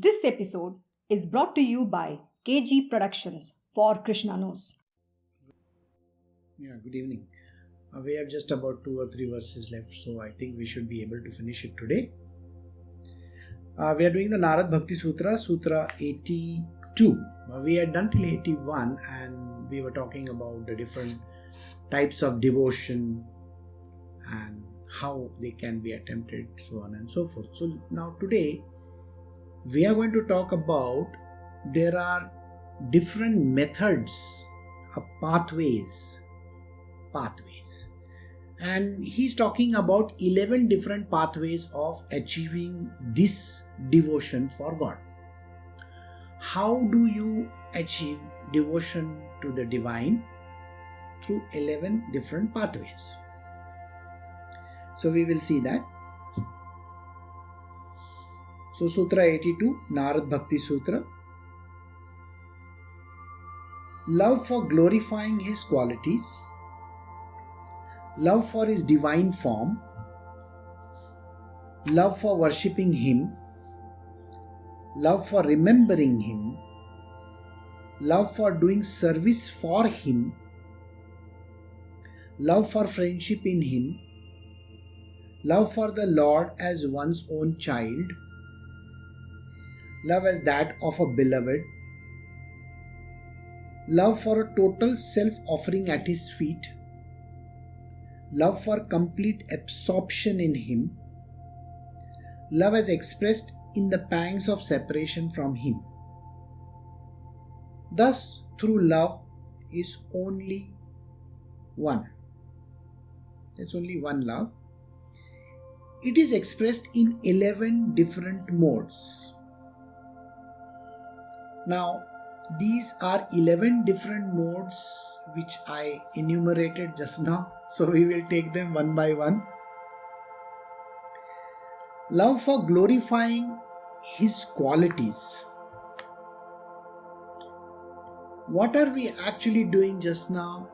This episode is brought to you by KG Productions for KrsnaKnows. Yeah, good evening. We have just about 2 or 3 verses left, so I think we should be able to finish it today. We are doing the Narada Bhakti Sutra, Sutra 82. We had done till 81 and we were talking about the different types of devotion and how they can be attempted, so on and so forth. So now today we are going to talk about there are different methods of pathways. And he's talking about 11 different pathways of achieving this devotion for God. How do you achieve devotion to the divine? Through 11 different pathways. So we will see that. So Sutra 82, Narada Bhakti Sutra. Love for glorifying his qualities, love for his divine form, love for worshipping him, love for remembering him, love for doing service for him, love for friendship in him, love for the Lord as one's own child, love as that of a beloved, love for a total self-offering at his feet, love for complete absorption in him, love as expressed in the pangs of separation from him. Thus, through love is only one. There's only one love. It is expressed in 11 different modes. Now, these are 11 different modes which I enumerated just now. So we will take them one by one. Love for glorifying his qualities. What are we actually doing just now?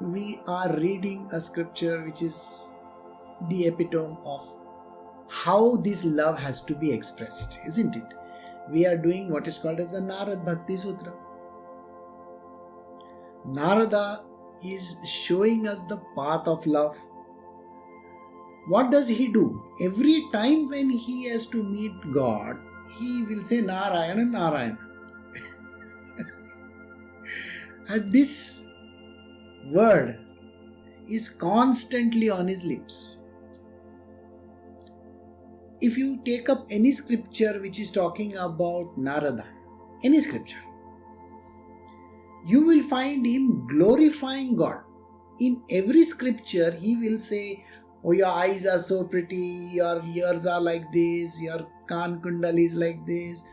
We are reading a scripture which is the epitome of how this love has to be expressed, isn't it? We are doing what is called as the Narada Bhakti Sutra. Narada is showing us the path of love. What does he do? Every time when he has to meet God, he will say Narayana, Narayana. And this word is constantly on his lips. If you take up any scripture which is talking about Narada, any scripture, you will find him glorifying God. In every scripture, he will say, oh, your eyes are so pretty, your ears are like this, your kan kundal is like this,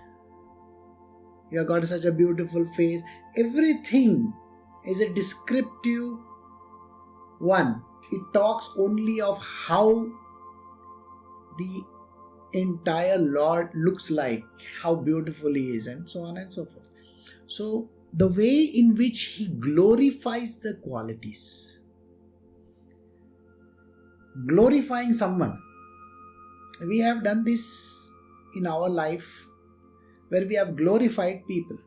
you have got such a beautiful face. Everything is a descriptive one. It talks only of how the entire Lord looks like, how beautiful he is, and so on and so forth. So, the way in which he glorifies the qualities. Glorifying someone. We have done this in our life where we have glorified people.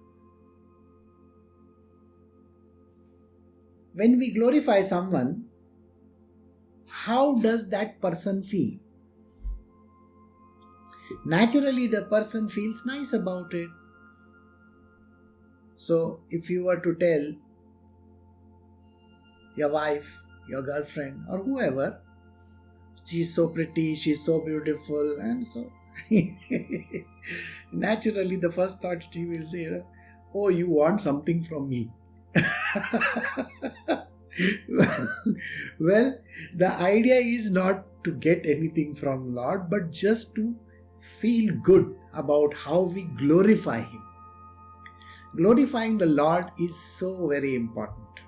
When we glorify someone, how does that person feel? Naturally, the person feels nice about it. So, if you were to tell your wife, your girlfriend, or whoever, she's so pretty, she's so beautiful, and so naturally, the first thought she will say, oh, you want something from me. Well, the idea is not to get anything from Lord, but just to feel good about how we glorify him. Glorifying the Lord is so very important.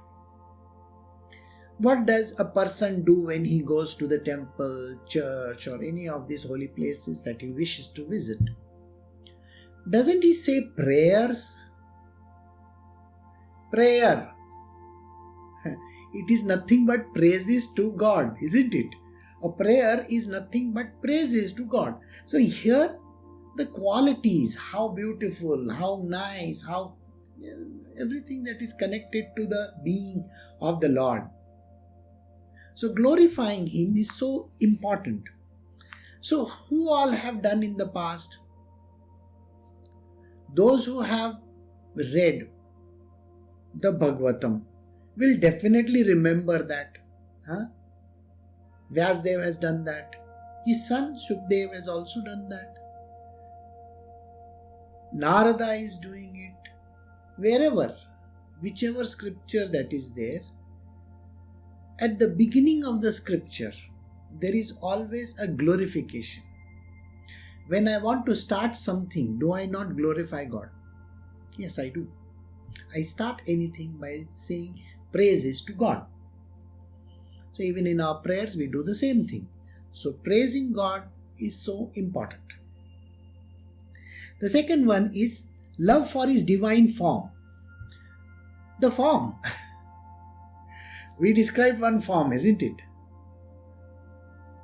What does a person do when he goes to the temple, church, or any of these holy places that he wishes to visit? Doesn't he say prayers? Prayer. It is nothing but praises to God, isn't it? A prayer is nothing but praises to God. So here the qualities, how beautiful, how nice, how everything that is connected to the being of the Lord. So glorifying Him is so important. So who all have done in the past? Those who have read the Bhagavatam will definitely remember that. Vyasadeva has done that. His son Shukdev has also done that. Narada is doing it. Wherever, whichever scripture that is there, at the beginning of the scripture, there is always a glorification. When I want to start something, do I not glorify God? Yes, I do. I start anything by saying praises to God. So even in our prayers, we do the same thing. So praising God is so important. The second one is love for His divine form. The form. We describe one form, isn't it?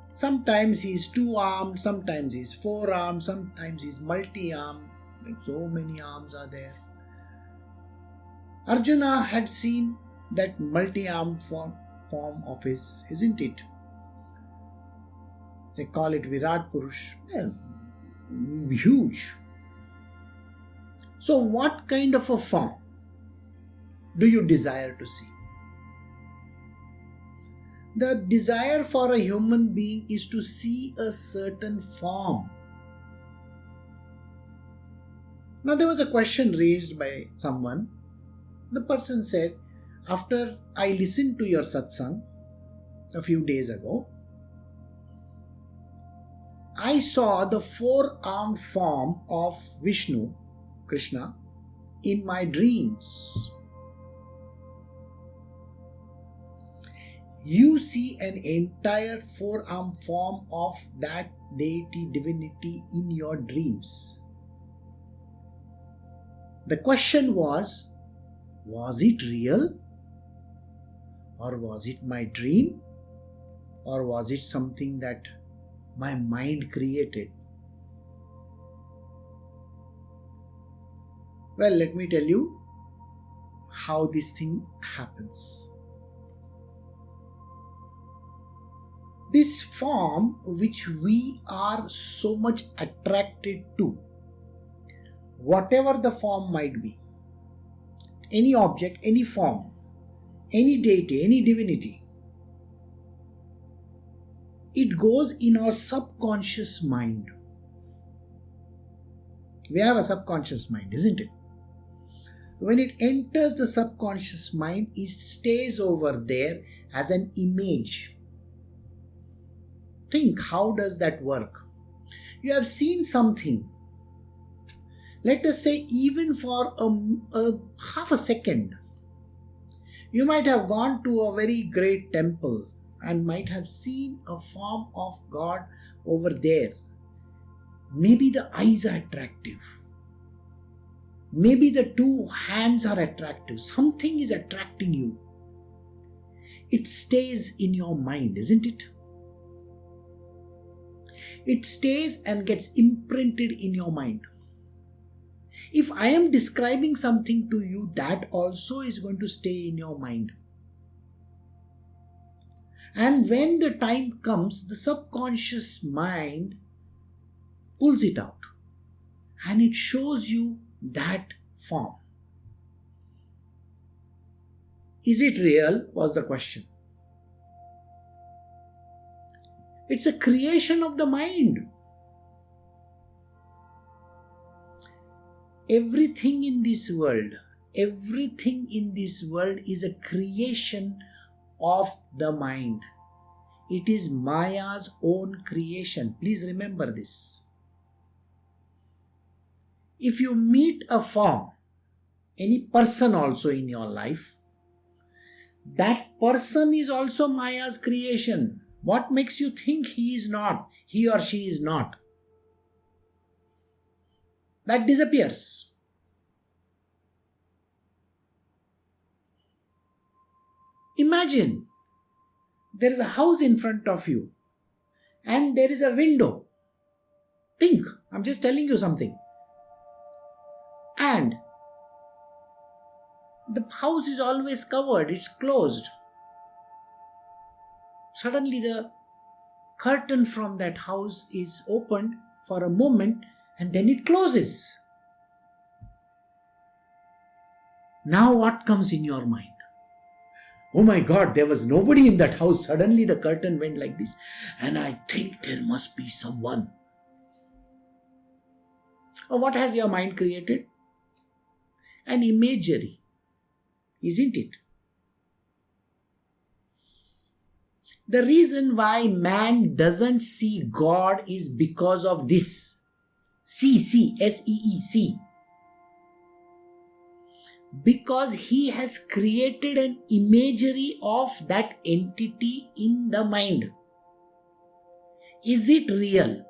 Sometimes He is two-armed, sometimes He is four-armed, sometimes He is multi-armed. So many arms are there. Arjuna had seen that multi-armed form of His, isn't it? They call it Virat Purush. Well, huge. So what kind of a form do you desire to see? The desire for a human being is to see a certain form. Now there was a question raised by someone. The person said, after I listened to your satsang a few days ago, I saw the four-armed form of Vishnu, Krishna, in my dreams. You see an entire four-armed form of that deity, divinity in your dreams. The question was it real? Or was it my dream? Or was it something that my mind created? Well, let me tell you how this thing happens. This form which we are so much attracted to, whatever the form might be, any object, any form, any deity, any divinity, it goes in our subconscious mind. We have a subconscious mind, isn't it? When it enters the subconscious mind, it stays over there as an image. Think, how does that work? You have seen something. Let us say even for a half a second. You might have gone to a very great temple and might have seen a form of God over there. Maybe the eyes are attractive. Maybe the two hands are attractive. Something is attracting you. It stays in your mind, isn't it? It stays and gets imprinted in your mind. If I am describing something to you, that also is going to stay in your mind. And when the time comes, the subconscious mind pulls it out and it shows you that form. Is it real? Was the question. It's a creation of the mind. Everything in this world is a creation of the mind. It is Maya's own creation. Please remember this. If you meet a form, any person also in your life, that person is also Maya's creation. What makes you think he or she is not? That disappears. Imagine there is a house in front of you and there is a window. Think, I'm just telling you something. And the house is always covered, it's closed. Suddenly the curtain from that house is opened for a moment and then it closes. Now what comes in your mind? Oh my God, there was nobody in that house. Suddenly the curtain went like this, and I think there must be someone. Or what has your mind created? An imagery, isn't it? The reason why man doesn't see God is because of this. S-E-E-C. Because he has created an imagery of that entity in the mind. Is it real?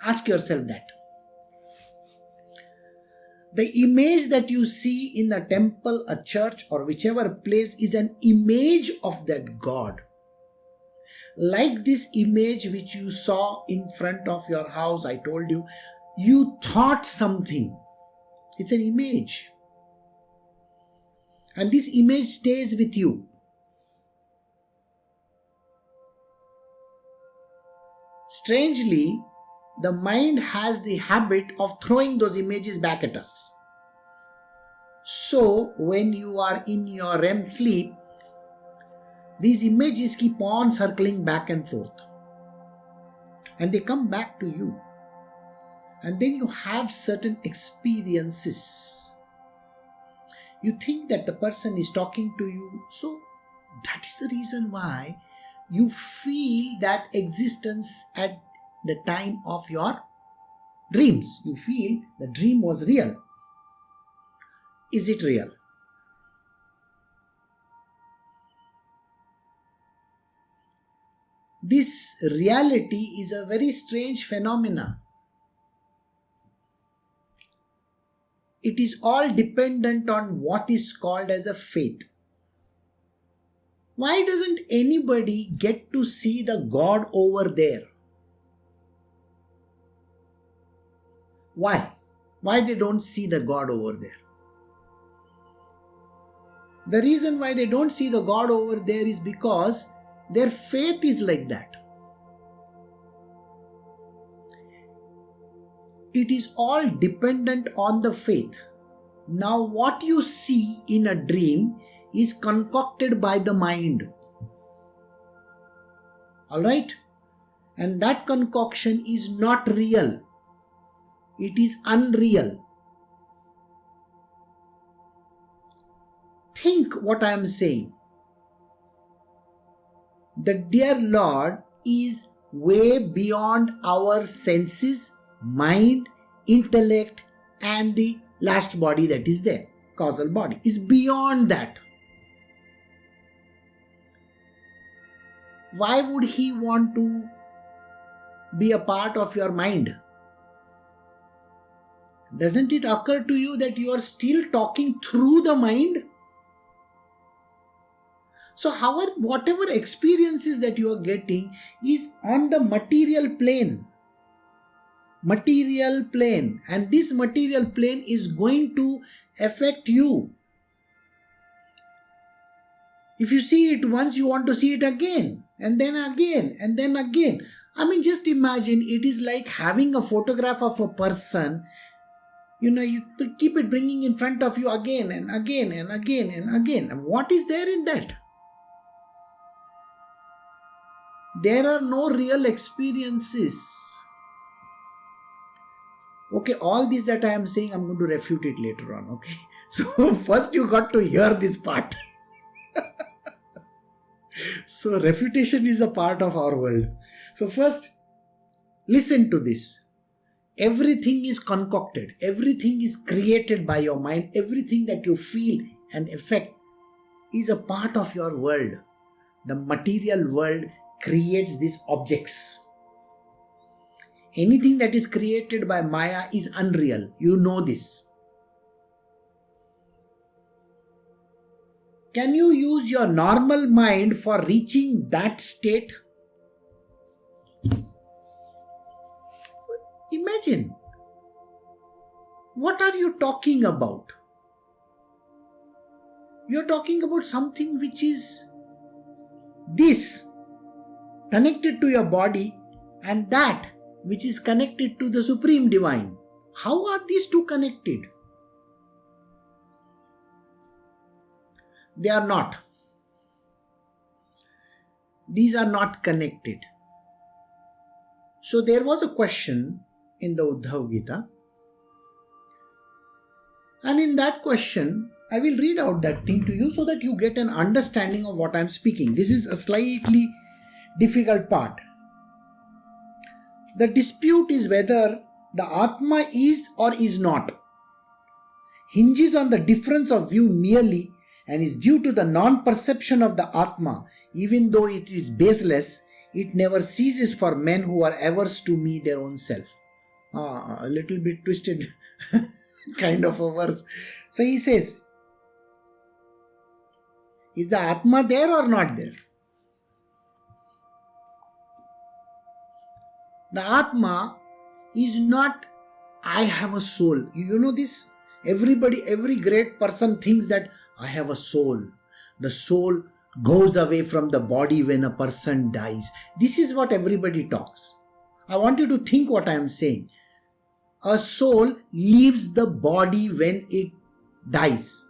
Ask yourself that. The image that you see in a temple, a church, or whichever place is an image of that God. Like this image which you saw in front of your house, I told you, you thought something. It's an image. And this image stays with you. Strangely, the mind has the habit of throwing those images back at us. So, when you are in your REM sleep, these images keep on circling back and forth. And they come back to you. And then you have certain experiences. You think that the person is talking to you. So that is the reason why you feel that existence at the time of your dreams. You feel the dream was real. Is it real? This reality is a very strange phenomena. It is all dependent on what is called as a faith. Why doesn't anybody get to see the God over there? Why? Why they don't see the God over there? The reason why they don't see the God over there is because their faith is like that. It is all dependent on the faith. Now, what you see in a dream is concocted by the mind. Alright? And that concoction is not real. It is unreal. Think what I am saying. The dear Lord is way beyond our senses, mind, intellect, and the last body that is there, causal body, is beyond that. Why would he want to be a part of your mind? Doesn't it occur to you that you are still talking through the mind? So whatever experiences that you are getting is on the material plane. Material plane. And this material plane is going to affect you. If you see it once, you want to see it again. And then again. And then again. I mean, just imagine it is like having a photograph of a person. You keep it bringing in front of you again and again and again and again. And what is there in that? There are no real experiences. Okay, all this that I am saying, I'm going to refute it later on, okay? So first you got to hear this part. So refutation is a part of our world. So first, listen to this. Everything is concocted. Everything is created by your mind. Everything that you feel and affect is a part of your world. The material world creates these objects. Anything that is created by Maya is unreal. You know this. Can you use your normal mind for reaching that state? imagine. What are you talking about? You are talking about something which is this, connected to your body, and that which is connected to the Supreme Divine. How are these two connected? They are not. These are not connected. So there was a question in the Uddhava Gita, and in that question, I will read out that thing to you so that you get an understanding of what I am speaking. This is a slightly difficult part. The dispute is whether the Atma is or is not, hinges on the difference of view merely, and is due to the non-perception of the Atma. Even though it is baseless, it never ceases for men who are averse to me their own self. A little bit twisted kind of a verse. So he says, is the Atma there or not there? The Atma is not, I have a soul. You know this? Every great person thinks that I have a soul. The soul goes away from the body when a person dies. This is what everybody talks. I want you to think what I am saying. A soul leaves the body when it dies.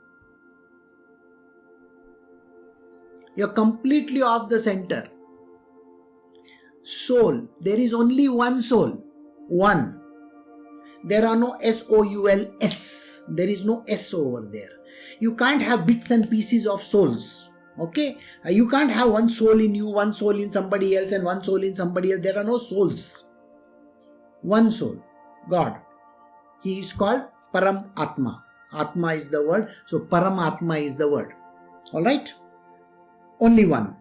You're completely off the center. Soul, there is only one soul. One. There are no S-O-U-L-S. There is no S over there. You can't have bits and pieces of souls. Okay? You can't have one soul in you, one soul in somebody else, and one soul in somebody else. There are no souls. One soul. God. He is called Param Atma. Atma is the word. So Param Atma is the word. Alright? Only one.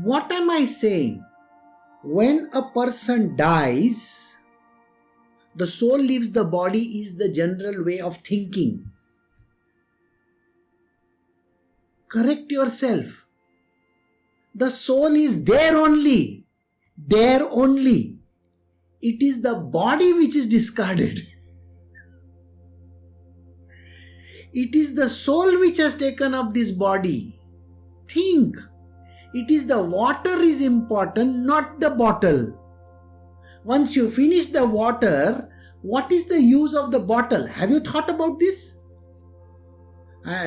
What am I saying? When a person dies, the soul leaves the body is the general way of thinking. Correct yourself. The soul is there only. There only. It is the body which is discarded. It is the soul which has taken up this body. Think. It is the water is important, not the bottle. Once you finish the water, what is the use of the bottle? Have you thought about this?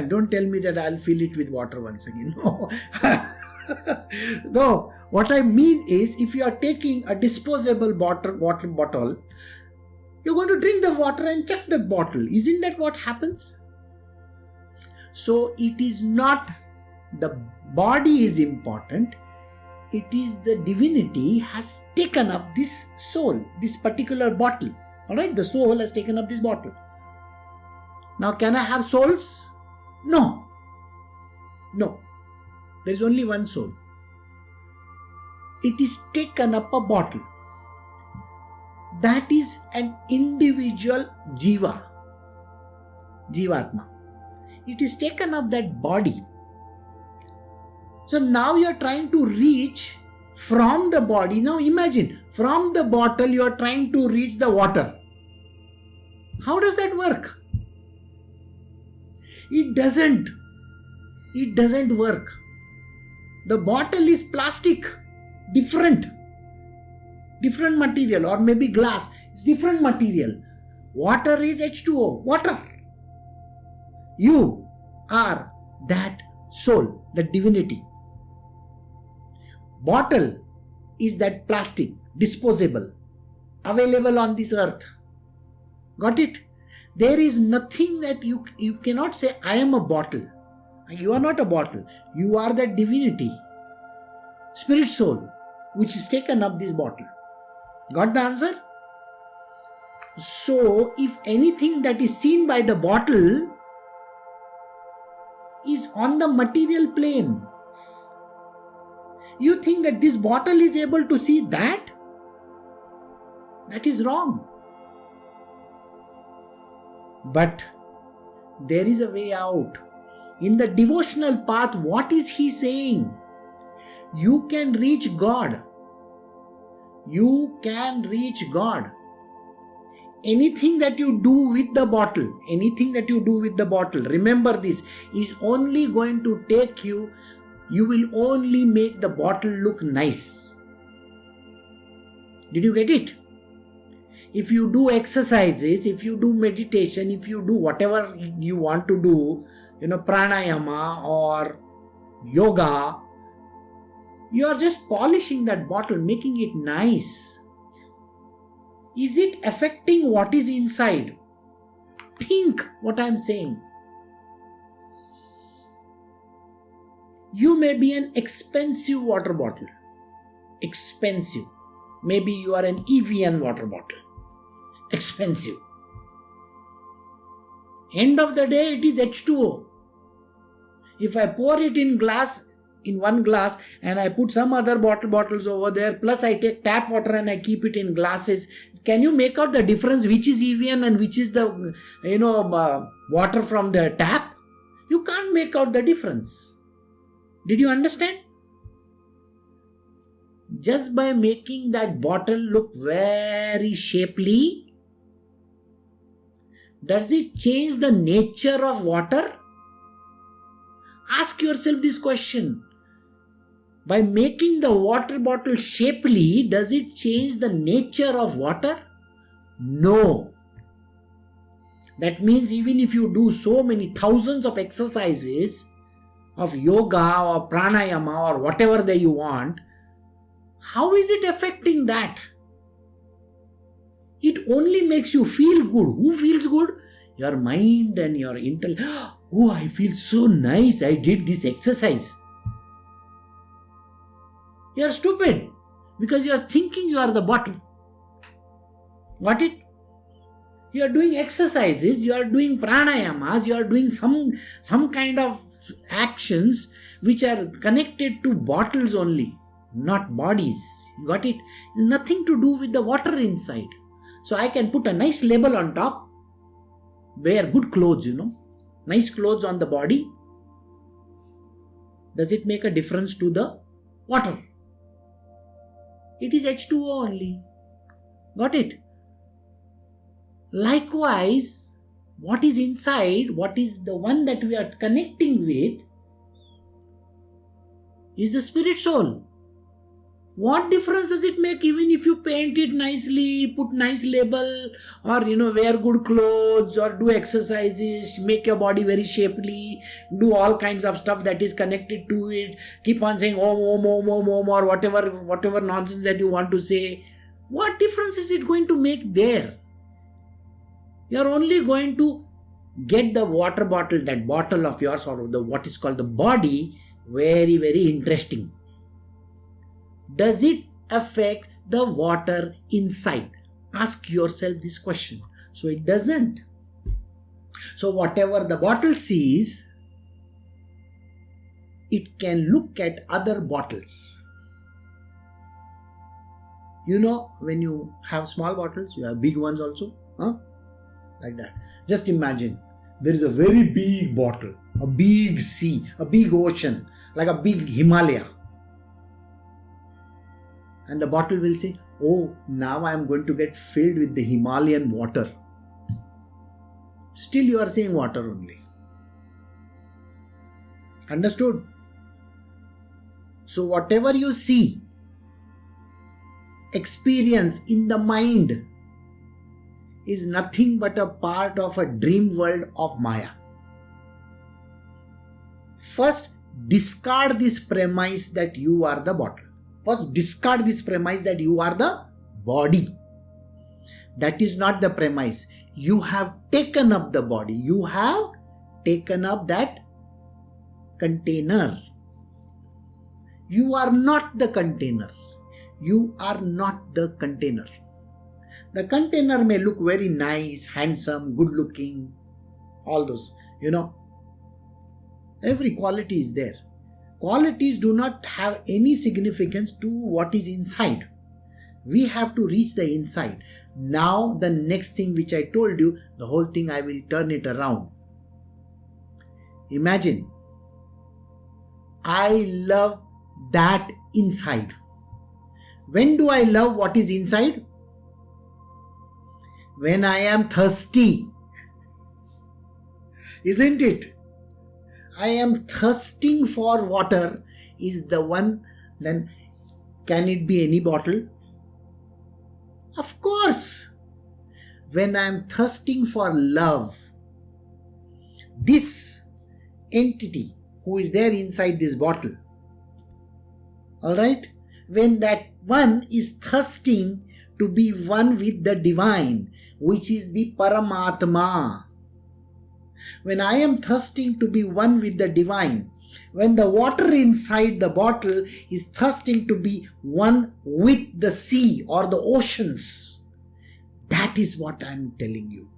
Don't tell me that I'll fill it with water once again. No. No. What I mean is, if you are taking a disposable water bottle, you're going to drink the water and chuck the bottle. Isn't that what happens? So it is not the body is important. It is the divinity has taken up this soul, this particular bottle. Alright, the soul has taken up this bottle. Now, can I have souls? No. No. There is only one soul. It is taken up a bottle. That is an individual jiva. Jivatma. It is taken up that body. So now you are trying to reach from the body. Now imagine, from the bottle you are trying to reach the water. How does that work? It doesn't. It doesn't work. The bottle is plastic. Different material, or maybe glass. It's different material. Water is H2O. Water. You are that soul, that divinity. Bottle is that plastic, disposable, available on this earth. Got it? There is nothing that you cannot say, I am a bottle. You are not a bottle. You are that divinity, spirit soul, which has taken up this bottle. Got the answer? So, if anything that is seen by the bottle is on the material plane, you think that this bottle is able to see that? That is wrong. But there is a way out. In the devotional path, what is he saying? You can reach God. you can reach God. Anything that you do with the bottle, remember this, is only going to take you will only make the bottle look nice. Did you get it? If you do exercises, if you do meditation, if you do whatever you want to do, pranayama or yoga, you are just polishing that bottle, making it nice. Is it affecting what is inside? Think what I am saying. You may be an expensive water bottle. Expensive. Maybe you are an Evian water bottle. Expensive. End of the day, it is H2O. If I pour it in one glass, and I put some other bottles over there, plus I take tap water and I keep it in glasses, can you make out the difference which is Evian and which is the water from the tap? You can't make out the difference. Did you understand? Just by making that bottle look very shapely, does it change the nature of water? Ask yourself this question. By making the water bottle shapely, does it change the nature of water? No. That means even if you do so many thousands of exercises of yoga or pranayama or whatever that you want, how is it affecting that? It only makes you feel good. Who feels good? Your mind and your intellect. Oh, I feel so nice. I did this exercise. You are stupid because you are thinking you are the bottle. Got it? You are doing exercises, you are doing pranayamas, you are doing some kind of actions which are connected to bottles only, not bodies. You got it? Nothing to do with the water inside. So I can put a nice label on top, wear good clothes, nice clothes on the body. Does it make a difference to the water? It is H2O only. Got it? Likewise, what is inside, what is the one that we are connecting with, is the spirit soul. What difference does it make even if you paint it nicely, put nice label, or wear good clothes, or do exercises, make your body very shapely, do all kinds of stuff that is connected to it, keep on saying om, or whatever nonsense that you want to say. What difference is it going to make there? You are only going to get the water bottle, that bottle of yours, or what is called the body, very, very interesting. Does it affect the water inside? Ask yourself this question. So it doesn't. So whatever the bottle sees, it can look at other bottles. When you have small bottles, you have big ones also. Like that. Just imagine, there is a very big bottle, a big sea, a big ocean, like a big Himalaya. And the bottle will say, oh, now I am going to get filled with the Himalayan water. Still you are saying water only. Understood? So whatever you see, experience in the mind, is nothing but a part of a dream world of Maya. First, discard this premise that you are the bottle. First, discard this premise that you are the body. That is not the premise. You have taken up the body. You have taken up that container. You are not the container. You are not the container. The container may look very nice, handsome, good looking, all those, Every quality is there. Qualities do not have any significance to what is inside. We have to reach the inside. Now the next thing which I told you, the whole thing I will turn it around. Imagine, I love that inside. When do I love what is inside? When I am thirsty. Isn't it? I am thirsting for water is the one. Then can it be any bottle? Of course. When I am thirsting for love, this entity who is there inside this bottle, alright, when that one is thirsting to be one with the divine, which is the Paramatma. When I am thirsting to be one with the divine, when the water inside the bottle is thirsting to be one with the sea or the oceans, that is what I am telling you.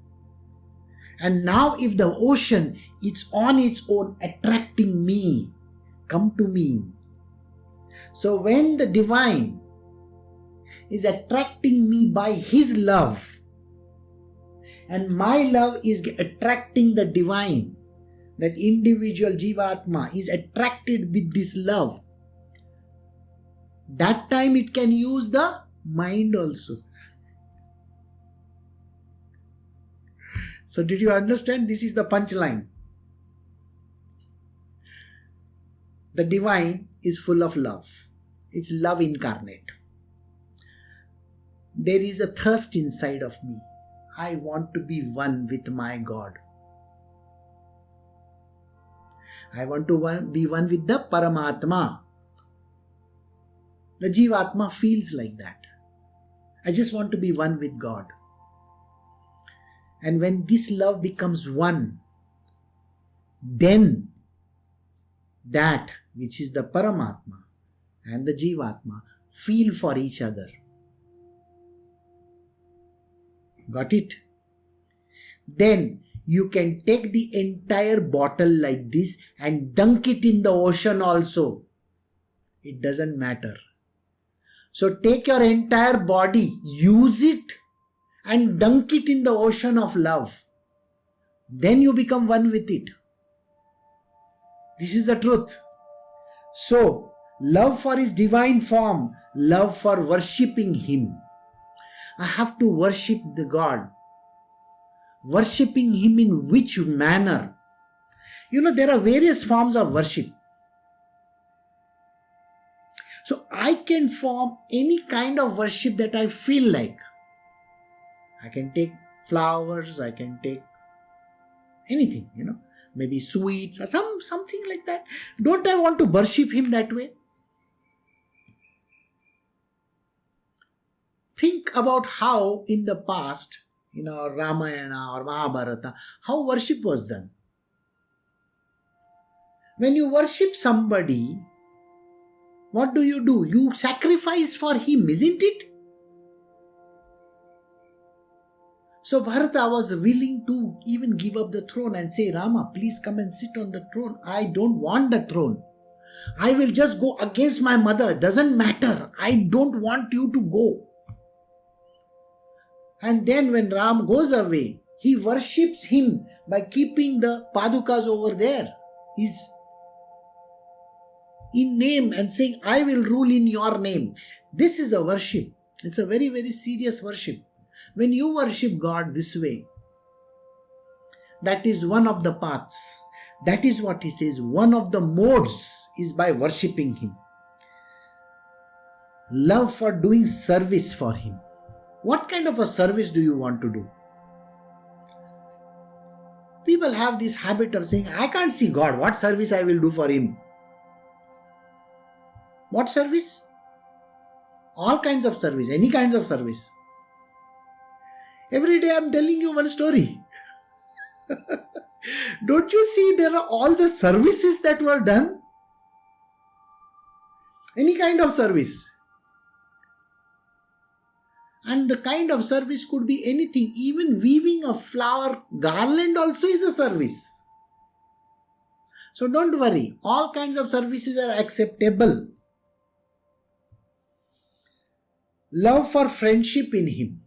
And now if the ocean is on its own attracting me, come to me. So when the divine is attracting me by his love, and my love is attracting the divine, that individual Jivatma is attracted with this love, that time it can use the mind also. So did you understand? This is the punchline. The divine is full of love. It's love incarnate. There is a thirst inside of me. I want to be one with my God. I want to be one with the Paramatma. The Jivatma feels like that. I just want to be one with God. And when this love becomes one, then that which is the Paramatma and the Jivatma feel for each other. Got it? Then you can take the entire bottle like this and dunk it in the ocean also. It doesn't matter. So take your entire body, use it and dunk it in the ocean of love. Then you become one with it. This is the truth. So, love for his divine form, love for worshipping him. I have to worship the God. Worshipping him in which manner? There are various forms of worship. So I can form any kind of worship that I feel like. I can take flowers, I can take anything, maybe sweets or something like that. Don't I want to worship him that way? Think about how in the past, Ramayana or Mahabharata, how worship was done. When you worship somebody, what do? You sacrifice for him, isn't it? So Bharata was willing to even give up the throne and say, Rama, please come and sit on the throne. I don't want the throne. I will just go against my mother. Doesn't matter. I don't want you to go. And then when Ram goes away, he worships him by keeping the padukas over there. He's in name and saying, I will rule in your name. This is a worship. It's a very, very serious worship. When you worship God this way, that is one of the paths. That is what he says. One of the modes is by worshipping him. Love for doing service for him. What kind of a service do you want to do? People have this habit of saying, I can't see God. What service I will do for him? What service? All kinds of service. Any kinds of service. Every day I'm telling you one story. Don't you see there are all the services that were done? Any kind of service. And the kind of service could be anything. Even weaving a flower garland also is a service. So don't worry. All kinds of services are acceptable. Love for friendship in him.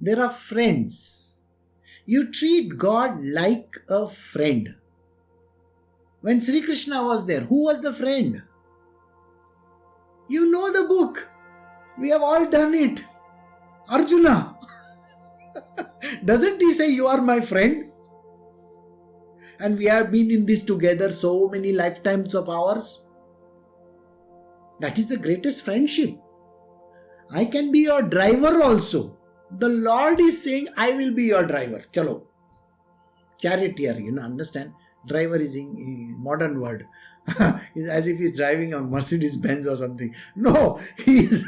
There are friends. You treat God like a friend. When Sri Krishna was there, who was the friend? You know the book. We have all done it. Arjuna. Doesn't he say, you are my friend? And we have been in this together so many lifetimes of ours. That is the greatest friendship. I can be your driver also. The Lord is saying, I will be your driver. Chalo. Charioteer, understand? Driver is in modern word. It's as if he's driving a Mercedes Benz or something. No, he's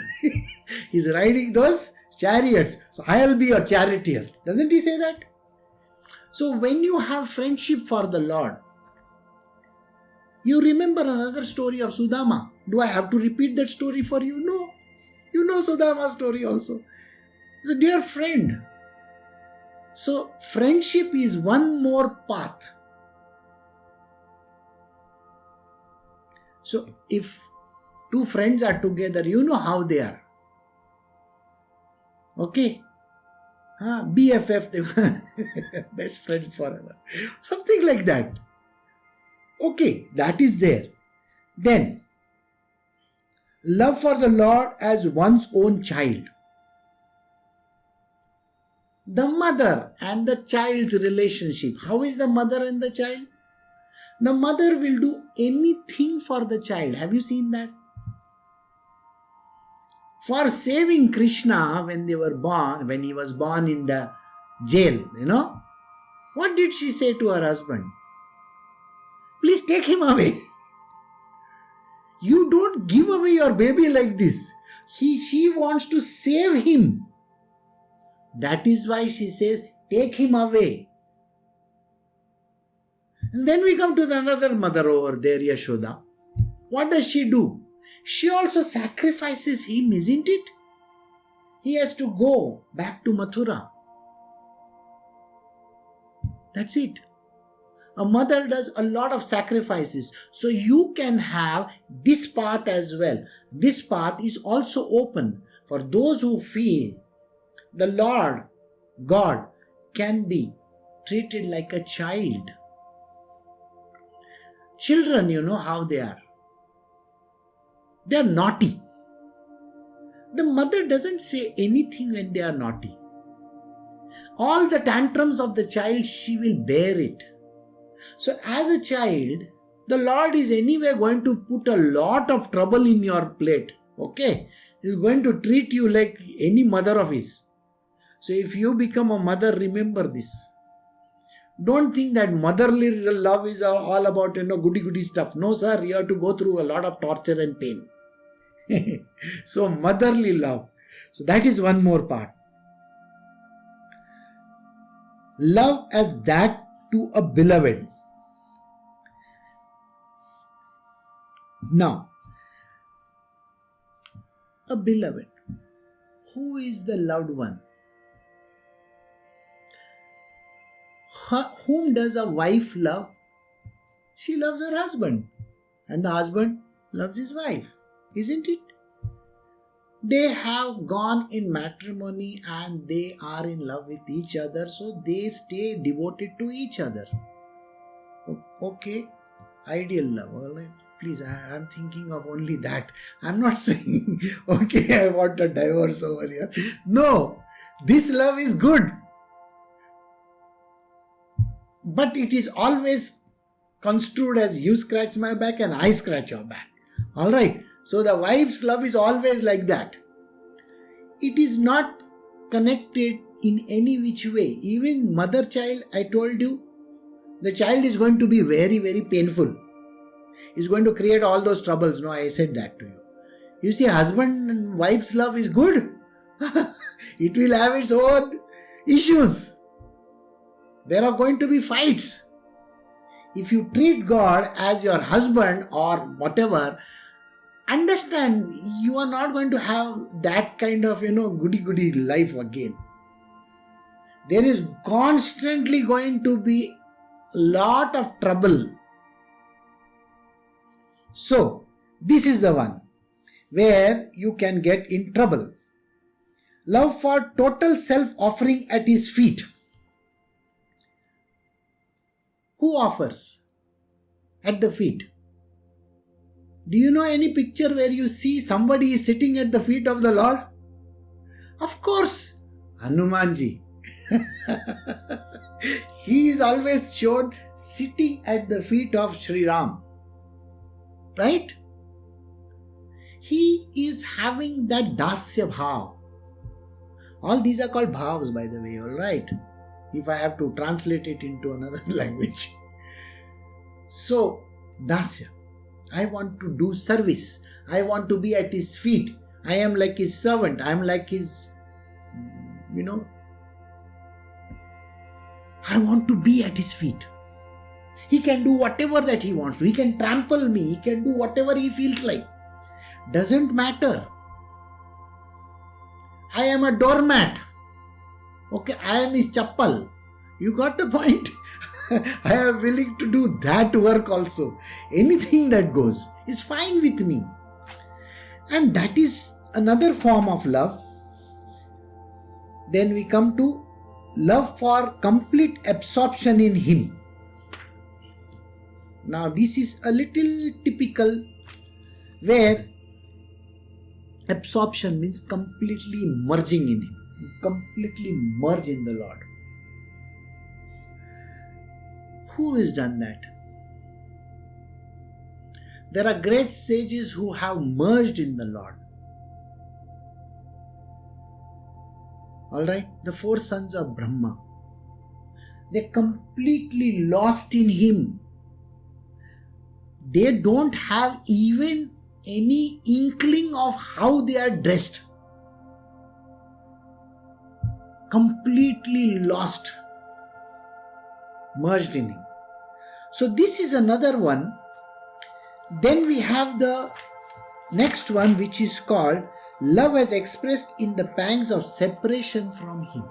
riding those chariots. So I'll be your charioteer. Doesn't he say that? So when you have friendship for the Lord, you remember another story of Sudama. Do I have to repeat that story for you? No. You know Sudama's story also. He's a dear friend. So friendship is one more path. So if two friends are together, you know how they are. Okay? BFF, they best friends forever. Something like that. Okay, that is there. Then, love for the Lord as one's own child. The mother and the child's relationship. How is the mother and the child? The mother will do anything for the child. Have you seen that? For saving Krishna when he was born in the jail, what did she say to her husband? Please take him away. You don't give away your baby like this. She wants to save him. That is why she says, take him away. And then we come to another mother over there, Yashoda. What does she do? She also sacrifices him, isn't it? He has to go back to Mathura. That's it. A mother does a lot of sacrifices. So you can have this path as well. This path is also open for those who feel the Lord, God, can be treated like a child. Children, you know how they are. They are naughty. The mother doesn't say anything when they are naughty. All the tantrums of the child, she will bear it. So as a child, the Lord is anyway going to put a lot of trouble in your plate. Okay? He's going to treat you like any mother of his. So if you become a mother, remember this. Don't think that motherly love is all about, goody-goody stuff. No, sir, you have to go through a lot of torture and pain. So motherly love. So that is one more part. Love as that to a beloved. Now, a beloved. Who is the loved one? Whom does a wife love? She loves her husband. And the husband loves his wife. Isn't it? They have gone in matrimony and they are in love with each other. So they stay devoted to each other. Okay. Ideal love. All right. Please, I am thinking of only that. I'm not saying, okay, I want a divorce over here. No. This love is good. But it is always construed as you scratch my back and I scratch your back. Alright, so the wife's love is always like that. It is not connected in any which way. Even mother-child, I told you, the child is going to be very, very painful. It's going to create all those troubles. No, I said that to you. You see, husband and wife's love is good. It will have its own issues. There are going to be fights. If you treat God as your husband or whatever, understand you are not going to have that kind of, goody-goody life again. There is constantly going to be a lot of trouble. So, this is the one where you can get in trouble. Love for total self-offering at his feet. Who offers at the feet? Do you know any picture where you see somebody is sitting at the feet of the Lord? Of course, Hanumanji. He is always shown sitting at the feet of Sri Ram. Right? He is having that dasya bhav. All these are called bhavs, by the way, alright? If I have to translate it into another language. So, dasya. I want to do service. I want to be at his feet. I am like his servant. I am like his, I want to be at his feet. He can do whatever that he wants to. He can trample me. He can do whatever he feels like. Doesn't matter. I am a doormat. Okay, I am his chappal. You got the point? I am willing to do that work also. Anything that goes is fine with me. And that is another form of love. Then we come to love for complete absorption in him. Now this is a little typical, where absorption means completely merging in him. You completely merge in the Lord. Who has done that? There are great sages who have merged in the Lord. Alright, the four sons of Brahma. They completely lost in him. They don't have even any inkling of how they are dressed. Completely lost. Merged in him. So this is another one. Then we have the next one, which is called love as expressed in the pangs of separation from him.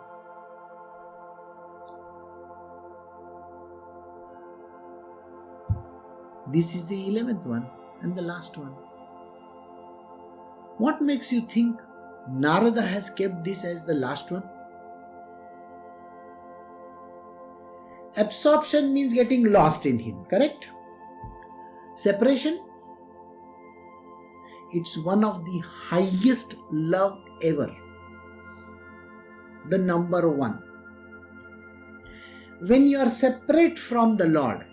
This is the 11th one and the last one. What makes you think Narada has kept this as the last one? Absorption means getting lost in him, correct? Separation? It's one of the highest love ever. The number one. When you are separate from the Lord,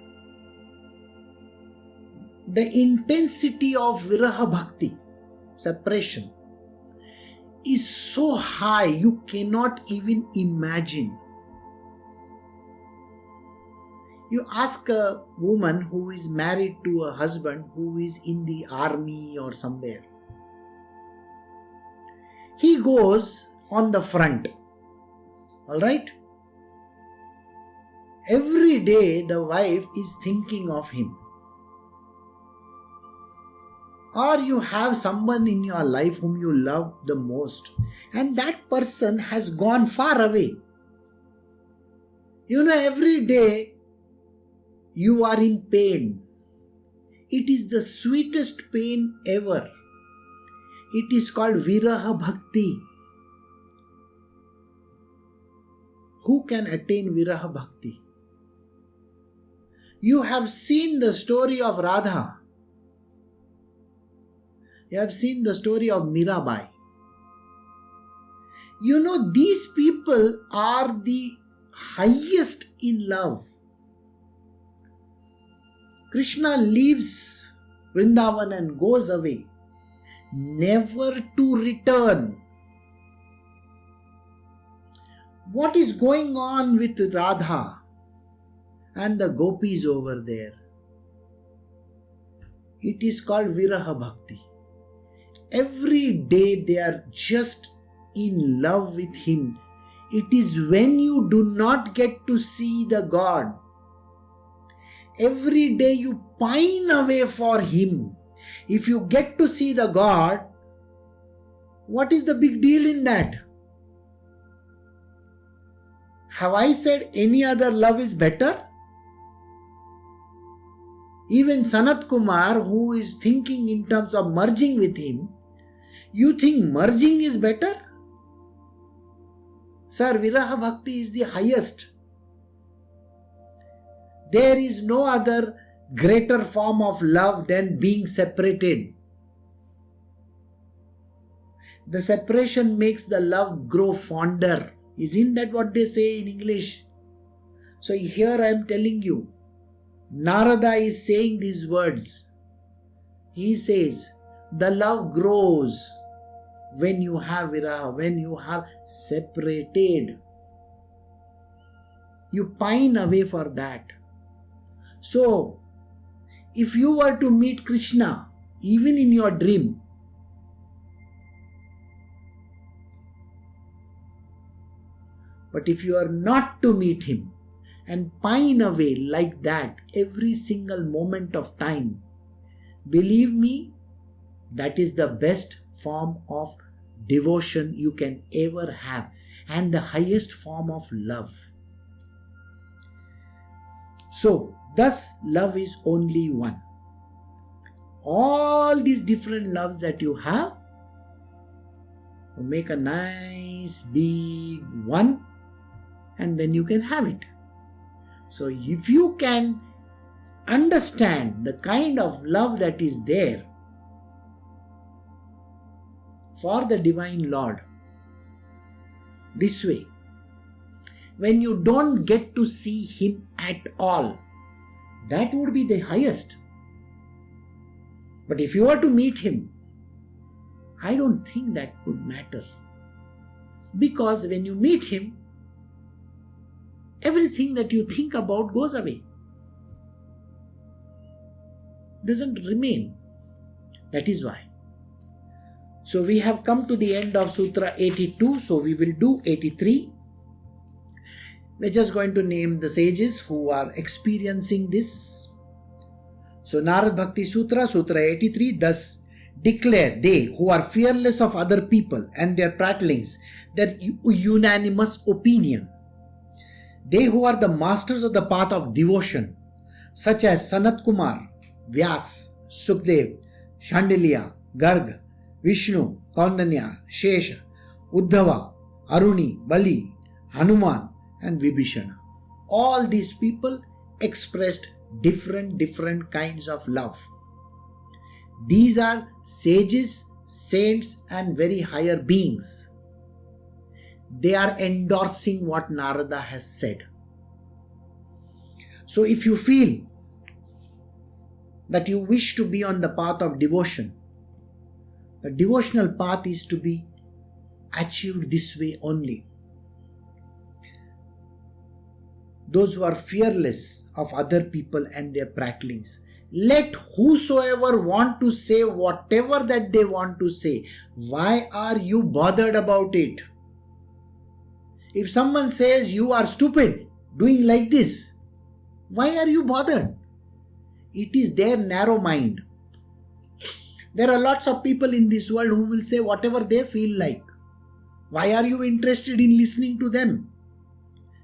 the intensity of viraha bhakti, separation, is so high you cannot even imagine. You ask a woman who is married to a husband who is in the army or somewhere. He goes on the front. Alright? Every day the wife is thinking of him. Or you have someone in your life whom you love the most, and that person has gone far away. Every day you are in pain. It is the sweetest pain ever. It is called viraha bhakti. Who can attain viraha bhakti? You have seen the story of Radha. You have seen the story of Mirabai. These people are the highest in love. Krishna leaves Vrindavan and goes away, never to return. What is going on with Radha and the gopis over there? It is called viraha bhakti. Every day they are just in love with him. It is when you do not get to see the God. Every day you pine away for him. If you get to see the God, what is the big deal in that? Have I said any other love is better? Even Sanatkumara, who is thinking in terms of merging with him, you think merging is better? Sir, viraha bhakti is the highest. There is no other greater form of love than being separated. The separation makes the love grow fonder. Isn't that what they say in English? So here I am telling you, Narada is saying these words. He says, the love grows when you have viraha, when you are separated. You pine away for that. So, if you were to meet Krishna, even in your dream, but if you are not to meet him and pine away like that every single moment of time, believe me, that is the best form of devotion you can ever have and the highest form of love. So, thus love is only one. All these different loves that you have, make a nice big one, and then you can have it. So if you can understand the kind of love that is there for the Divine Lord, this way, when you don't get to see Him at all, that would be the highest. But if you were to meet Him, I don't think that could matter. Because when you meet Him, everything that you think about goes away. Doesn't remain. That is why. So we have come to the end of Sutra 82. So we will do 83. We're just going to name the sages who are experiencing this. So Narada Bhakti Sutra, Sutra 83, thus declare they who are fearless of other people and their prattlings, their unanimous opinion. They who are the masters of the path of devotion, such as Sanatkumara Vyasa, Sukdev, Shandilya, Garga, Vishnu, Kaundinya, Sesha, Uddhava, Aruni, Bali, Hanuman and Vibhishana. All these people expressed different kinds of love. These are sages, saints and very higher beings. They are endorsing what Narada has said. So if you feel that you wish to be on the path of devotion, the devotional path is to be achieved this way only. Those who are fearless of other people and their prattlings. Let whosoever want to say whatever that they want to say. Why are you bothered about it? If someone says you are stupid doing like this, why are you bothered? It is their narrow mind. There are lots of people in this world who will say whatever they feel like. Why are you interested in listening to them?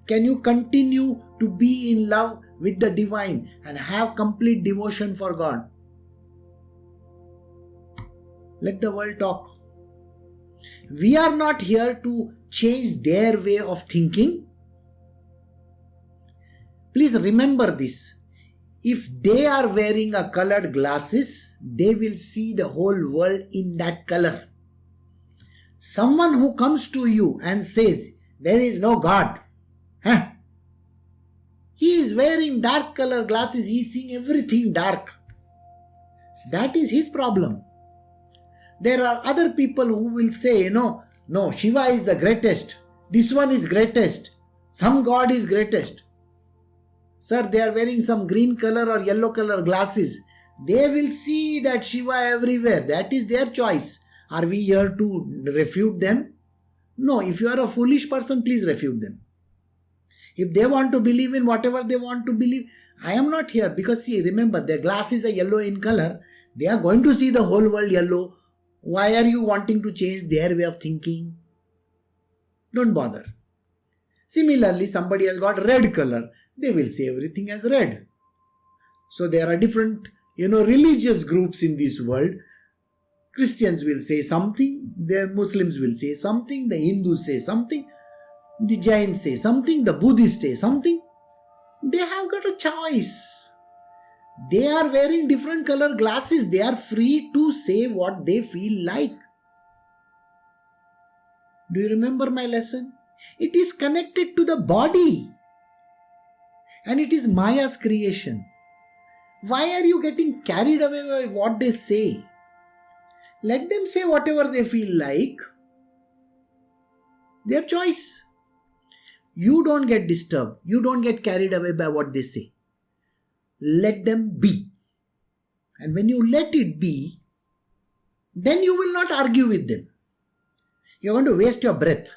Can you continue to be in love with the divine and have complete devotion for God? Let the world talk. We are not here to change their way of thinking. Please remember this. If they are wearing a colored glasses, they will see the whole world in that color. Someone who comes to you and says, there is no God. He is wearing dark color glasses. He is seeing everything dark. That is his problem. There are other people who will say, no, Shiva is the greatest. This one is greatest. Some God is greatest. Sir, they are wearing some green color or yellow color glasses. They will see that Shiva everywhere. That is their choice. Are we here to refute them? No, if you are a foolish person, please refute them. If they want to believe in whatever they want to believe, I am not here. Because see, remember, their glasses are yellow in color. They are going to see the whole world yellow. Why are you wanting to change their way of thinking? Don't bother. Similarly, somebody has got red color. They will say everything as red. So there are different, religious groups in this world. Christians will say something. The Muslims will say something. The Hindus say something. The Jains say something. The Buddhists say something. They have got a choice. They are wearing different color glasses. They are free to say what they feel like. Do you remember my lesson? It is connected to the body. And it is Maya's creation. Why are you getting carried away by what they say? Let them say whatever they feel like. Their choice. You don't get disturbed. You don't get carried away by what they say. Let them be. And when you let it be, then you will not argue with them. You're going to waste your breath.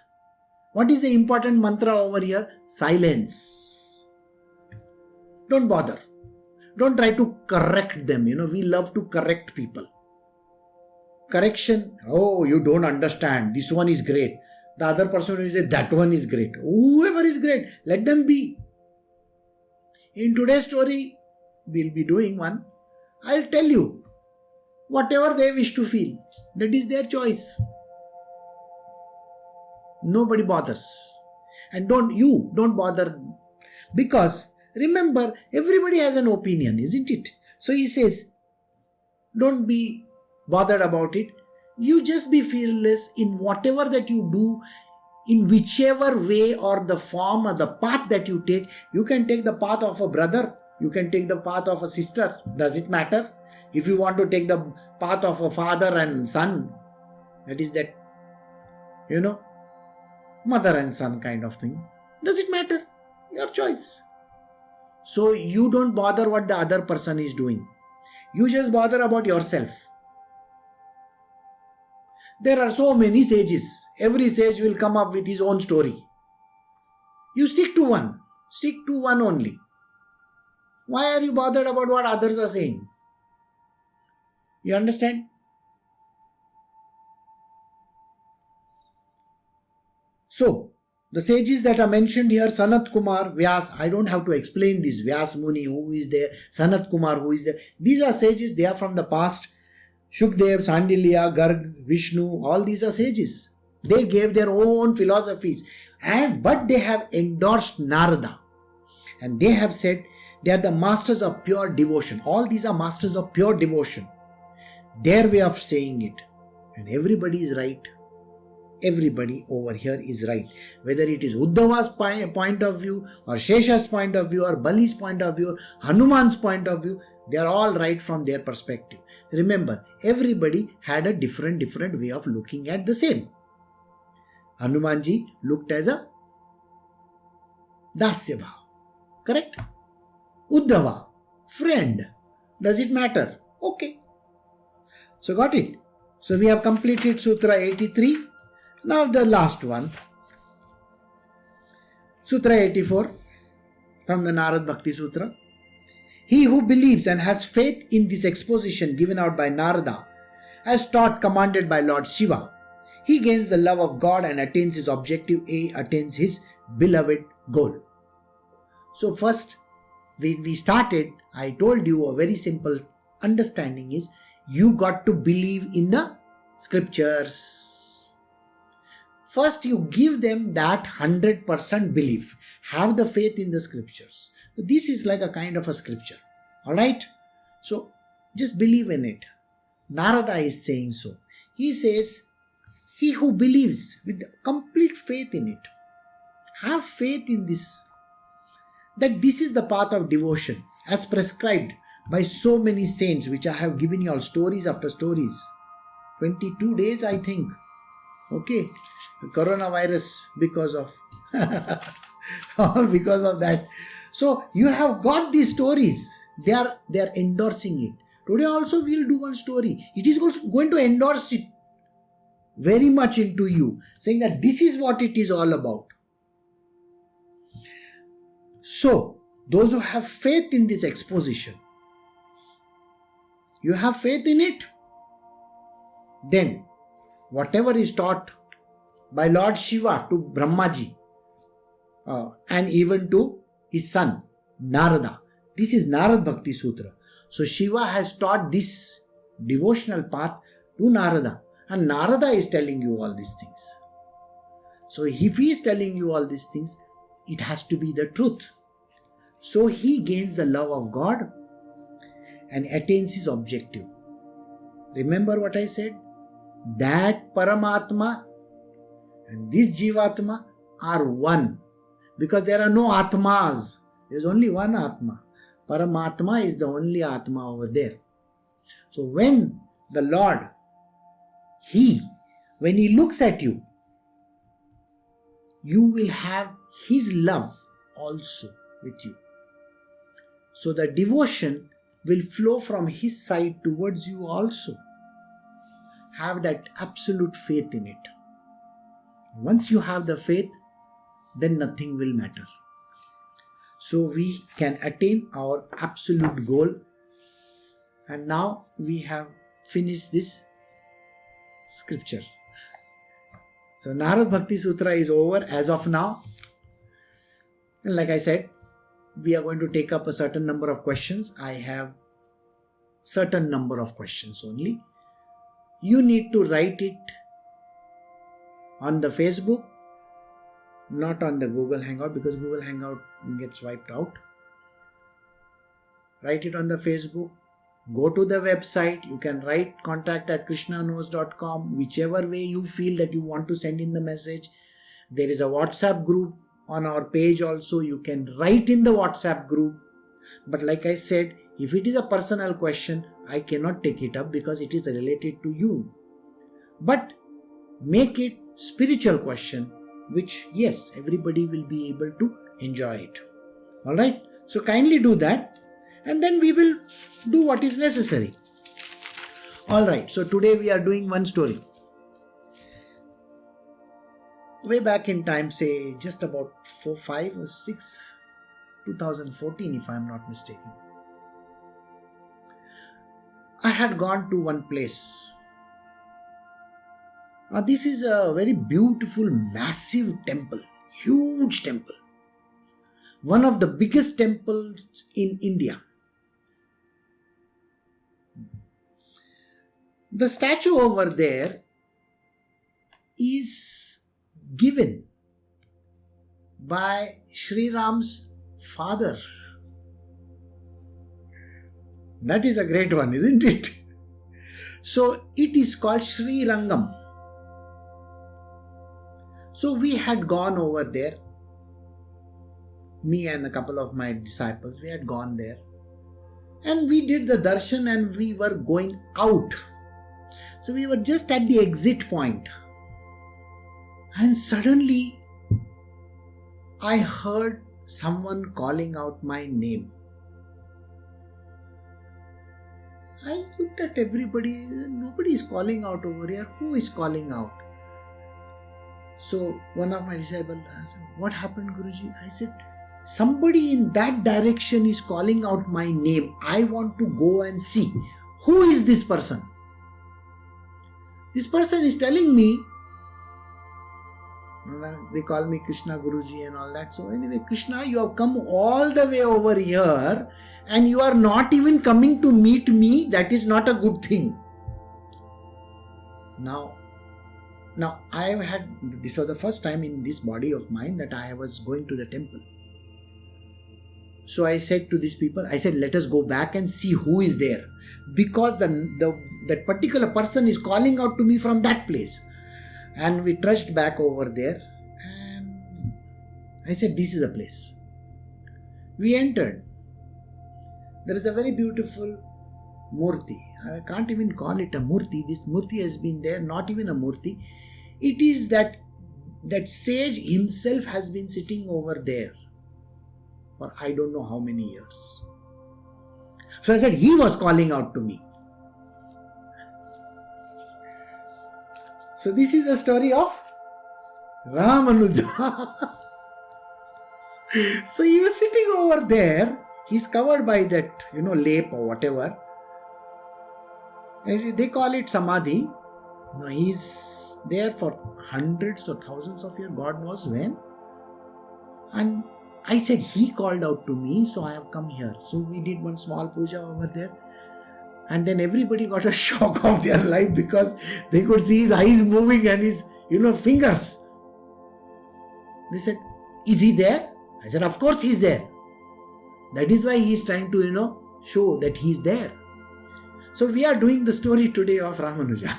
What is the important mantra over here? Silence. Don't bother. Don't try to correct them. We love to correct people. Correction. Oh, you don't understand. This one is great. The other person will say that one is great. Whoever is great, let them be. In today's story, we'll be doing one. I'll tell you. Whatever they wish to feel, that is their choice. Nobody bothers. And don't bother. Because remember, everybody has an opinion, isn't it? So he says, don't be bothered about it. You just be fearless in whatever that you do, in whichever way or the form or the path that you take. You can take the path of a brother. You can take the path of a sister. Does it matter? If you want to take the path of a father and son, that is that, mother and son kind of thing. Does it matter? Your choice. So you don't bother what the other person is doing. You just bother about yourself. There are so many sages. Every sage will come up with his own story. You stick to one. Stick to one only. Why are you bothered about what others are saying? You understand? So, the sages that are mentioned here, Sanatkumara Vyasa, I don't have to explain this. Vyasa Muni, who is there? Sanatkumara, who is there? These are sages, they are from the past. Shukdev, Shandilya, Garga, Vishnu, all these are sages. They gave their own philosophies. But they have endorsed Narada. And they have said they are the masters of pure devotion. All these are masters of pure devotion. Their way of saying it. And everybody is right. Everybody over here is right. Whether it is Uddhava's point of view, or Sesha's point of view, or Bali's point of view, Hanuman's point of view, they are all right from their perspective. Remember, everybody had a different way of looking at the same. Hanumanji looked as a Dasya Bhav. Correct? Uddhava, friend. Does it matter? Okay. So got it. So we have completed Sutra 83. Now the last one. Sutra 84 from the Narada Bhakti Sutra. He who believes and has faith in this exposition given out by Narada, as taught commanded by Lord Shiva, he gains the love of God and attains his objective, attains his beloved goal. So first, when we started, I told you a very simple understanding is, you got to believe in the scriptures. First, you give them that 100% belief. Have the faith in the scriptures. This is like a kind of a scripture. Alright? So, just believe in it. Narada is saying so. He says, he who believes with complete faith in it, have faith in this, that this is the path of devotion as prescribed by so many saints, which I have given you all stories after stories. 22 days I think. Okay. Coronavirus because of that. So you have got these stories. They are endorsing it. Today also we will do one story. It is also going to endorse it very much into you, saying that this is what it is all about. So, those who have faith in this exposition, you have faith in it, then whatever is taught by Lord Shiva to Brahmaji and even to his son Narada, this is Narada Bhakti Sutra. So Shiva has taught this devotional path to Narada, and Narada is telling you all these things. So if he is telling you all these things, it has to be the truth. So he gains the love of God and attains his objective. Remember what I said? That Paramatma and this Jivatma are one. Because there are no Atmas. There is only one Atma. Paramatma is the only Atma over there. So when the Lord, when He looks at you, you will have His love also with you. So the devotion will flow from His side towards you also. Have that absolute faith in it. Once you have the faith, then nothing will matter. So we can attain our absolute goal. And now we have finished this scripture. So Narada Bhakti Sutra is over as of now. And like I said, we are going to take up a certain number of questions. I have certain number of questions only. You need to write it on the Facebook, not on the Google Hangout, because Google Hangout gets wiped out. Write it on the Facebook. Go to the website. You can write contact@KrsnaKnows.com, whichever way you feel that you want to send in the message. There is a WhatsApp group on our page also. You can write in the WhatsApp group. But like I said, if it is a personal question, I cannot take it up because it is related to you. But make it spiritual question, which yes, everybody will be able to enjoy it. Alright, so kindly do that, and then we will do what is necessary. Alright, so today we are doing one story. Way back in time, say just about 4, 5 or 6, 2014 if I am not mistaken, I had gone to one place. This is a very beautiful, massive temple, huge temple. One of the biggest temples in India. The statue over there is given by Sri Ram's father. That is a great one, isn't it? So it is called Sri Rangam. So we had gone over there. Me and a couple of my disciples, we had gone there. And we did the darshan and we were going out. So we were just at the exit point. And suddenly I heard someone calling out my name. I looked at everybody, nobody is calling out over here. Who is calling out? So one of my disciples asked, what happened, Guruji? I said, somebody in that direction is calling out my name. I want to go and see. Who is this person? This person is telling me, they call me Krishna Guruji and all that. So anyway, Krishna, you have come all the way over here and you are not even coming to meet me. That is not a good thing. Now this was the first time in this body of mine that I was going to the temple. So I said to these people, I said, let us go back and see who is there. Because that particular person is calling out to me from that place. And we trudged back over there and I said, this is the place. We entered. There is a very beautiful murti. I can't even call it a murti. This murti has been there, not even a murti. It is that sage himself has been sitting over there for I don't know how many years. So I said, he was calling out to me. So this is the story of Ramanuja. So he was sitting over there. He's covered by that, lap or whatever. And they call it samadhi. No, he's there for hundreds or thousands of years, God knows when. And I said, he called out to me, so I have come here. So we did one small puja over there. And then everybody got a shock of their life because they could see his eyes moving and his, fingers. They said, is he there? I said, of course he's there. That is why he is trying to, show that he is there. So we are doing the story today of Ramanuja.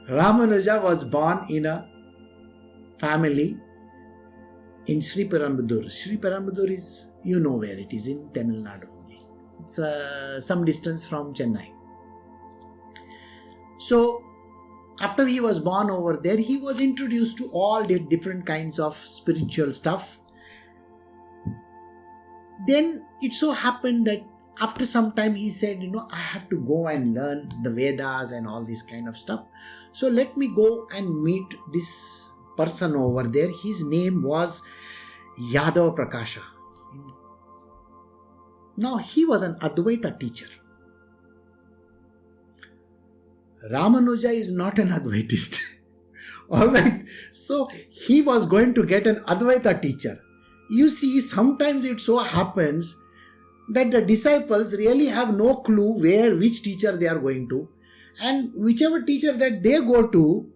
Ramanuja was born in a family in Sri Perumbudur. Sri Perumbudur is, you know where it is, in Tamil Nadu only. It's some distance from Chennai. So, after he was born over there, he was introduced to all the different kinds of spiritual stuff. Then it so happened that after some time he said, I have to go and learn the Vedas and all this kind of stuff. So let me go and meet this person over there. His name was Yadava Prakasha. Now he was an Advaita teacher. Ramanuja is not an Advaitist. Alright. So he was going to get an Advaita teacher. You see, sometimes it so happens that the disciples really have no clue which teacher they are going to. And whichever teacher that they go to,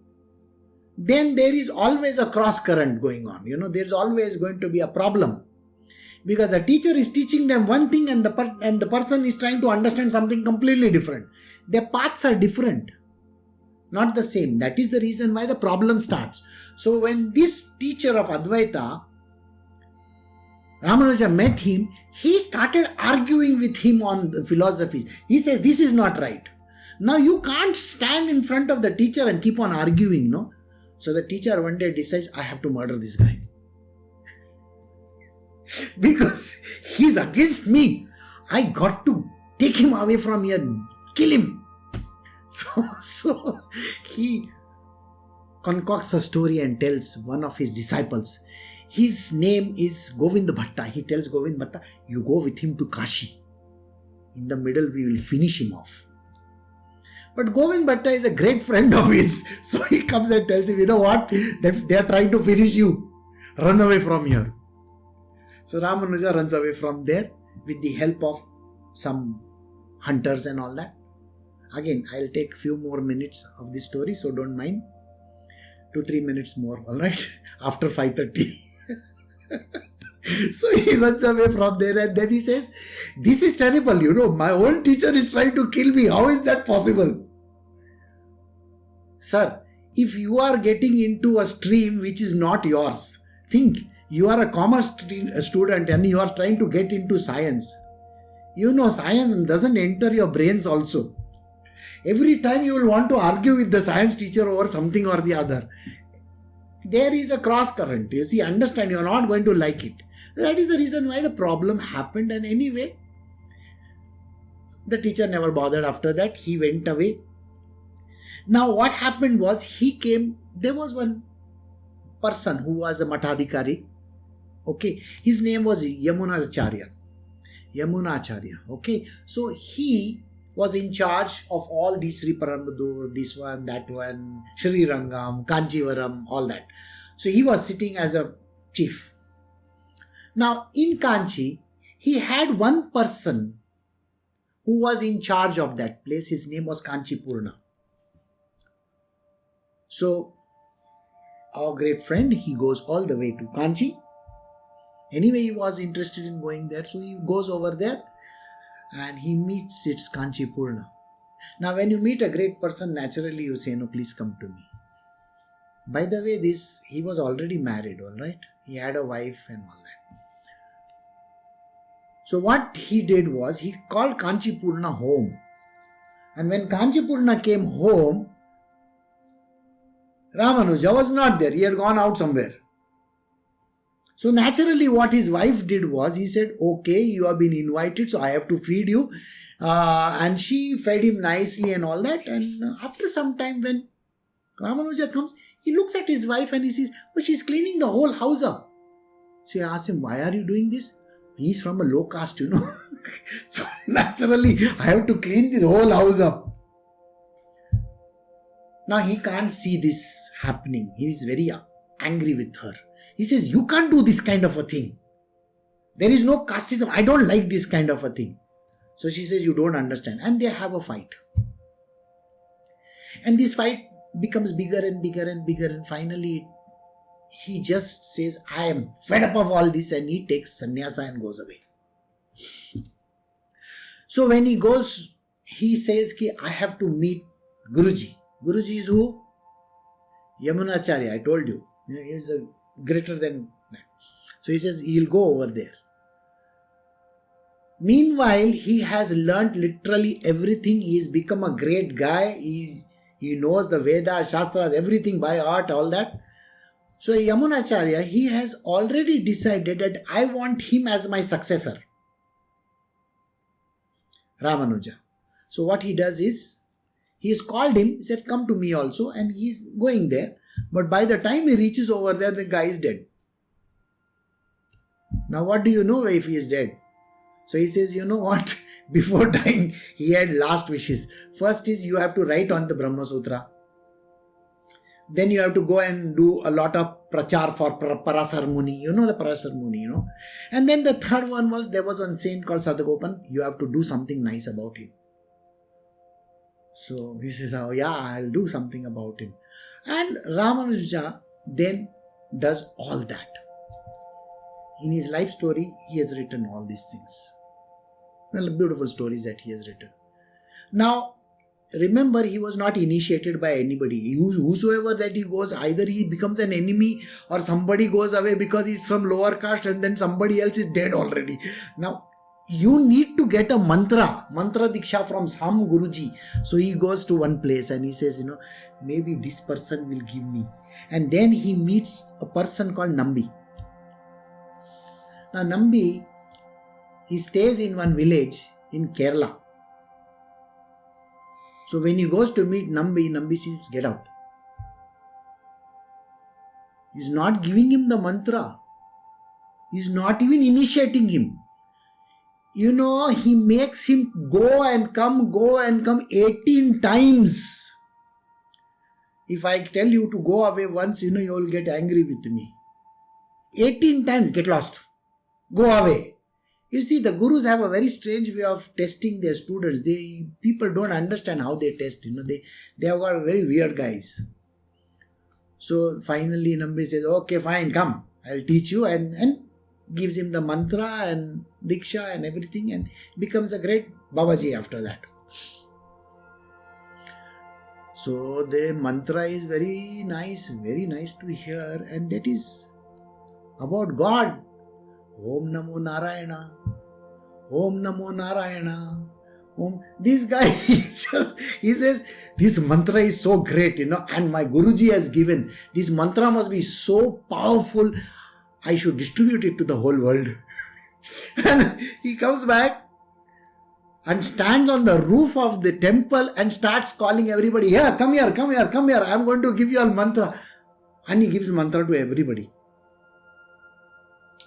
then there is always a cross current going on. There is always going to be a problem. Because the teacher is teaching them one thing and the person is trying to understand something completely different. Their paths are different. Not the same. That is the reason why the problem starts. So when this teacher of Advaita, Ramanuja, met him, he started arguing with him on the philosophies. He says, this is not right. Now you can't stand in front of the teacher and keep on arguing, no? So the teacher one day decides, I have to murder this guy. Because he's against me. I got to take him away from here, kill him. So he concocts a story and tells one of his disciples. His name is Govind Bhatta. He tells Govind Bhatta, you go with him to Kashi. In the middle, we will finish him off. But Govind Bhatta is a great friend of his. So he comes and tells him, you know what? They are trying to finish you. Run away from here. So Ramanuja runs away from there with the help of some hunters and all that. Again, I'll take few more minutes of this story, so don't mind. 2-3 minutes more, alright? After 5:30. So he runs away from there and then he says, this is terrible, my own teacher is trying to kill me. How is that possible? Sir, if you are getting into a stream which is not yours, think, you are a commerce student and you are trying to get into science. Science doesn't enter your brains also. Every time you will want to argue with the science teacher over something or the other. There is a cross current. You see, understand, you are not going to like it. That is the reason why the problem happened. And anyway, the teacher never bothered after that. He went away. Now what happened was, there was one person who was a Matadhikari. Okay. His name was Acharya. Okay. So he was in charge of all these Sri Perumbudur, this one, that one, Sri Rangam, Kanchivaram, all that. So he was sitting as a chief. Now in Kanchi, he had one person who was in charge of that place. His name was Kanchi Purna. So our great friend, he goes all the way to Kanchi. Anyway, he was interested in going there. So he goes over there and he meets its Kanchi Purna. Now when you meet a great person, naturally you say, no, please come to me. By the way, he was already married, alright? He had a wife and all that. So what he did was, he called Kanchi Purna home. And when Kanchi Purna came home, Ramanuja was not there. He had gone out somewhere. So naturally what his wife did was, he said, okay, you have been invited, so I have to feed you. And she fed him nicely and all that. And after some time, when Ramanuja comes, he looks at his wife and he says, oh, she's cleaning the whole house up. So he asks him, why are you doing this? He's from a low caste, So naturally, I have to clean this whole house up. Now he can't see this happening. He is very angry with her. He says, you can't do this kind of a thing. There is no casteism. I don't like this kind of a thing. So she says, you don't understand. And they have a fight. And this fight becomes bigger and bigger and bigger. And finally, he just says, I am fed up of all this. And he takes sannyasa and goes away. So when he goes, he says, I have to meet Guruji. Guruji is who? Yamunacharya, I told you. He is greater than that. So he says, he'll go over there. Meanwhile, he has learnt literally everything. He has become a great guy. He knows the Vedas, Shastras, everything by heart, all that. So Yamunacharya, he has already decided that I want him as my successor. Ramanuja. So what he does is, he has called him, he said, come to me also, and he is going there. But by the time he reaches over there, the guy is dead. Now what do you know if he is dead? So he says, you know what? Before dying, he had last wishes. First is you have to write on the Brahma Sutra. Then you have to go and do a lot of prachar for Parasar Muni. You know the Parasar Muni, you know. And then the third one was, there was one saint called Sadhugopan. You have to do something nice about him. So he says, oh yeah, I'll do something about him. And Ramanuja then does all that. In his life story, he has written all these things. Well, beautiful stories that he has written. Now, remember, he was not initiated by anybody. Whosoever that he goes, either he becomes an enemy or somebody goes away because he's from lower caste and then somebody else is dead already. Now, you need to get a mantra diksha from some Guruji. So he goes to one place and he says, maybe this person will give me. And then he meets a person called Nambi. Now Nambi, he stays in one village in Kerala. So when he goes to meet Nambi, Nambi says, get out. He's not giving him the mantra. He's not even initiating him. He makes him go and come 18 times. If I tell you to go away once, you will get angry with me. 18 times, get lost. Go away. You see, the gurus have a very strange way of testing their students. People don't understand how they test. They have got very weird guys. So finally Nambi says, okay, fine, come. I'll teach you, and gives him the mantra and diksha and everything, and becomes a great Babaji after that. So the mantra is very nice to hear, and that is about God. Om Namo Narayana. Om Namo Narayana. This guy, he says, this mantra is so great, and my Guruji has given. This mantra must be so powerful, I should distribute it to the whole world. And he comes back and stands on the roof of the temple and starts calling everybody, yeah, come here, I'm going to give you a mantra. And he gives mantra to everybody.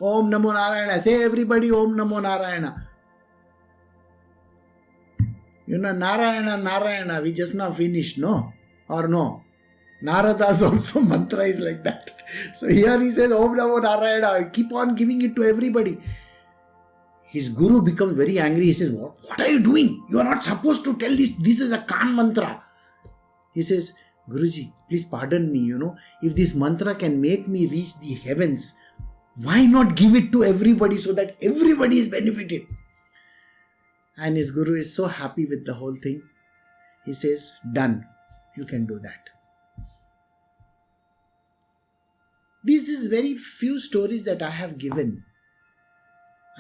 Om Namo Narayana. Say everybody Om Namo Narayana. Narayana, we just now finished, no? Or no? Narada's also mantra is like that. So here he says Om Namo Narayana. Keep on giving it to everybody. His guru becomes very angry. He says, what are you doing? You are not supposed to tell this. This is a Khan mantra. He says, Guruji, please pardon me, If this mantra can make me reach the heavens, why not give it to everybody so that everybody is benefited? And his guru is so happy with the whole thing. He says, done. You can do that. This is very few stories that I have given.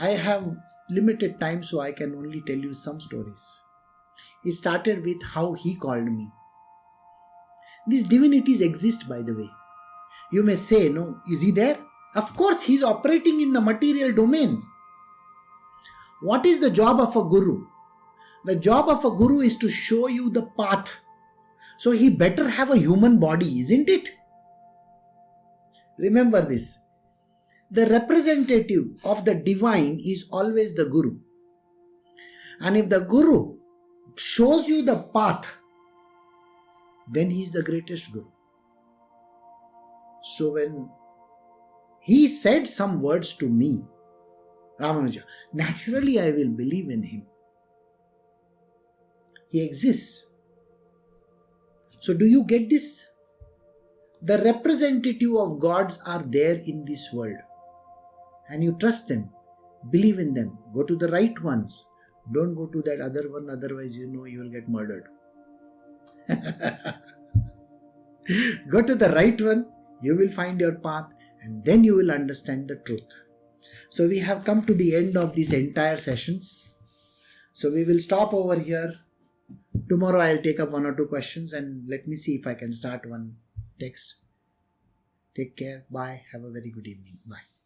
I have limited time, so I can only tell you some stories. It started with how he called me. These divinities exist, by the way. You may say, no, is he there? Of course, he is operating in the material domain. What is the job of a guru? The job of a guru is to show you the path. So he better have a human body, isn't it? Remember this. The representative of the divine is always the guru. And if the guru shows you the path, then he is the greatest guru. So when he said some words to me, Ramanuja, naturally I will believe in him. He exists. So do you get this? The representative of gods are there in this world. And you trust them, believe in them, go to the right ones, Don't go to that other one, otherwise you know you will get murdered. Go to the right one, you will find your path, and then you will understand the truth. So we have come to the end of these entire sessions. So we will stop over here. Tomorrow I'll take up 1 or 2 questions and let me see if I can start one text. Take care. Bye. Have a very good evening. Bye.